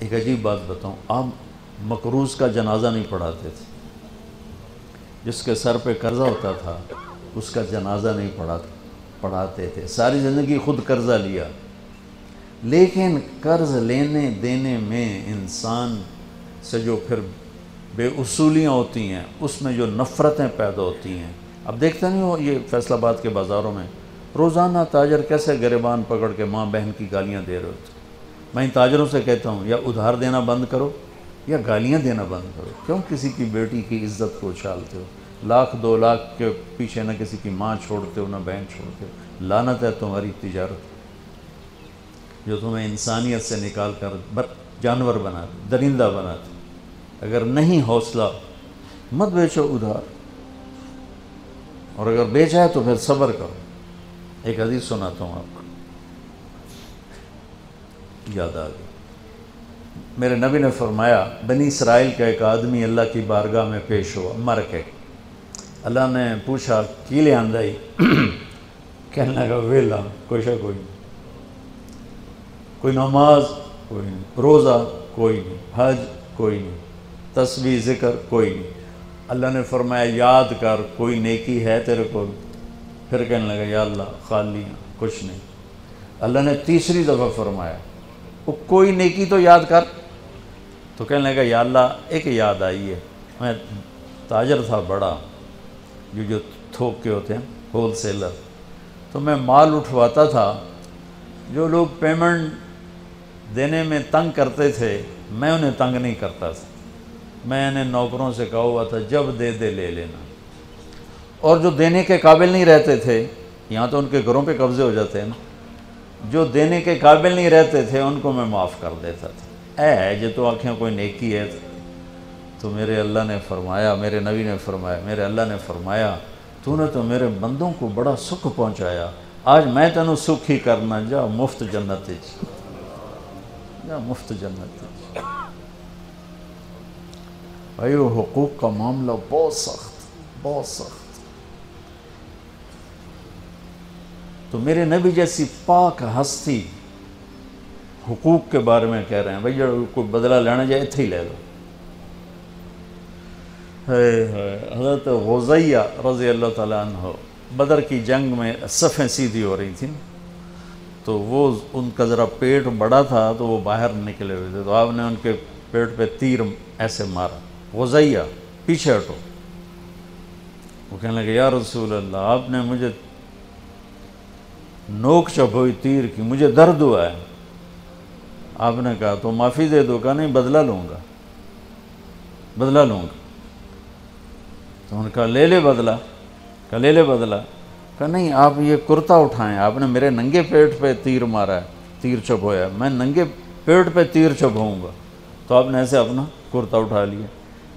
ایک عجیب بات بتاؤں، آپ مقروض کا جنازہ نہیں پڑھاتے تھے، جس کے سر پہ قرضہ ہوتا تھا اس کا جنازہ نہیں پڑھاتے تھے، ساری زندگی خود قرضہ لیا، لیکن قرض لینے دینے میں انسان سے جو پھر بے اصولیاں ہوتی ہیں اس میں جو نفرتیں پیدا ہوتی ہیں. اب دیکھتے نہیں ہو یہ فیصل آباد کے بازاروں میں روزانہ تاجر کیسے گریبان پکڑ کے ماں بہن کی گالیاں دے رہے ہوتے. میں ان تاجروں سے کہتا ہوں یا ادھار دینا بند کرو یا گالیاں دینا بند کرو. کیوں کسی کی بیٹی کی عزت کو اچھالتے ہو؟ 1,00,000 2 لاکھ کے پیچھے نہ کسی کی ماں چھوڑتے ہو نہ بہن چھوڑتے ہو. لعنت ہے تمہاری تجارت جو تمہیں انسانیت سے نکال کر جانور بناتے، درندہ بناتے. اگر نہیں حوصلہ مت بیچو ادھار، اور اگر بیچا ہے تو پھر صبر کرو. ایک حدیث سناتا ہوں آپ کو، یاد آ گئی. میرے نبی نے فرمایا بنی اسرائیل کا ایک آدمی اللہ کی بارگاہ میں پیش ہوا مر کے. اللہ نے پوچھا کی لے آندائی؟ کہنے لگا ویلا کوئی شا کوئی نہیں، کوئی نماز کوئی نہیں، روزہ کوئی نہیں، حج کوئی نہیں، تسبیح ذکر کوئی نہیں. اللہ نے فرمایا یاد کر کوئی نیکی ہے تیرے کو؟ پھر کہنے لگا یا اللہ خالی کچھ نہیں. اللہ نے تیسری دفعہ فرمایا وہ کوئی نیکی تو یاد کر. تو کہنے لگا یا اللہ ایک یاد آئی ہے، میں تاجر تھا بڑا، جو تھوک کے ہوتے ہیں ہول سیلر، تو میں مال اٹھواتا تھا. جو لوگ پیمنٹ دینے میں تنگ کرتے تھے میں انہیں تنگ نہیں کرتا تھا. میں نے نوکروں سے کہا ہوا تھا جب دے دے لے لینا، اور جو دینے کے قابل نہیں رہتے تھے، یہاں تو ان کے گھروں پہ قبضے ہو جاتے ہیں نا، جو دینے کے قابل نہیں رہتے تھے ان کو میں معاف کر دیتا تھا. جو تو آنکھیں کوئی نیکی ہے. تو میرے اللہ نے فرمایا، میرے نبی نے فرمایا، میرے اللہ نے فرمایا تو نے تو میرے بندوں کو بڑا سکھ پہنچایا، آج میں تینوں سکھ ہی کرنا، جا مفت جنت جا مفت جنت. بھائی وہ حقوق کا معاملہ بہت سخت، بہت سخت. تو میرے نبی جیسی پاک ہستی حقوق کے بارے میں کہہ رہے ہیں بھائی جو کوئی بدلہ لینا جائے اتھے ہی لے لو. حضرت غزیہ رضی اللہ تعالیٰ عنہ بدر کی جنگ میں صفیں سیدھی ہو رہی تھیں، تو وہ ان کا ذرا پیٹ بڑا تھا تو وہ باہر نکلے ہوئے تھے، تو آپ نے ان کے پیٹ پہ تیر ایسے مارا. غزیہ پیچھے ہٹو. وہ کہنے لگے یا رسول اللہ آپ نے مجھے نوک چبھوئی تیر کی، مجھے درد ہوا ہے. آپ نے کہا تو معافی دے دو. کہا نہیں بدلہ لوں گا، بدلہ لوں گا. تو انہوں نے کہا لے لے بدلہ. کہا لے لے بدلہ. کہا نہیں آپ یہ کرتا اٹھائیں، آپ نے میرے ننگے پیٹ پہ تیر مارا ہے، تیر چبھویا، میں ننگے پیٹ پہ تیر چبھوں گا. تو آپ نے ایسے اپنا کرتا اٹھا لیا.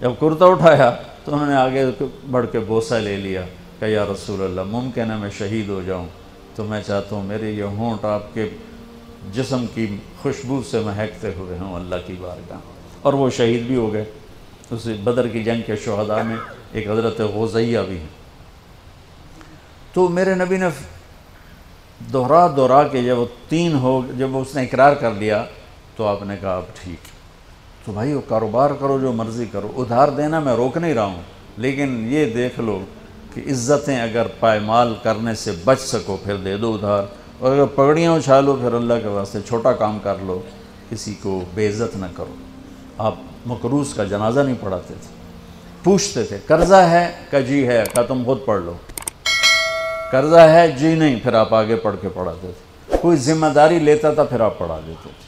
جب کرتا اٹھایا تو انہوں نے آگے بڑھ کے بوسہ لے لیا کہ یا رسول اللہ ممکن ہے میں شہید ہو جاؤں، تو میں چاہتا ہوں میرے یہ ہونٹ آپ کے جسم کی خوشبو سے مہکتے ہوئے ہوں اللہ کی بارگاہ. اور وہ شہید بھی ہو گئے. اس بدر کی جنگ کے شہداء میں ایک حضرت غزیہ بھی ہیں. تو میرے نبی نے دہرا کے جب اس نے اقرار کر لیا تو آپ نے کہا اب ٹھیک. تو بھائی وہ کاروبار کرو جو مرضی کرو، ادھار دینا میں روک نہیں رہا ہوں، لیکن یہ دیکھ لو کہ عزتیں اگر پائمال کرنے سے بچ سکو پھر دے دو ادھار، اور اگر پگڑیاں اچھالو پھر اللہ کے واسطے چھوٹا کام کر لو، کسی کو بے عزت نہ کرو. آپ مقروض کا جنازہ نہیں پڑھاتے تھے، پوچھتے تھے قرضہ ہے کہ جی ہے. کہا تم خود پڑھ لو. قرضہ ہے جی نہیں، پھر آپ آگے پڑھ کے پڑھاتے تھے. کوئی ذمہ داری لیتا تھا پھر آپ پڑھا دیتے تھے.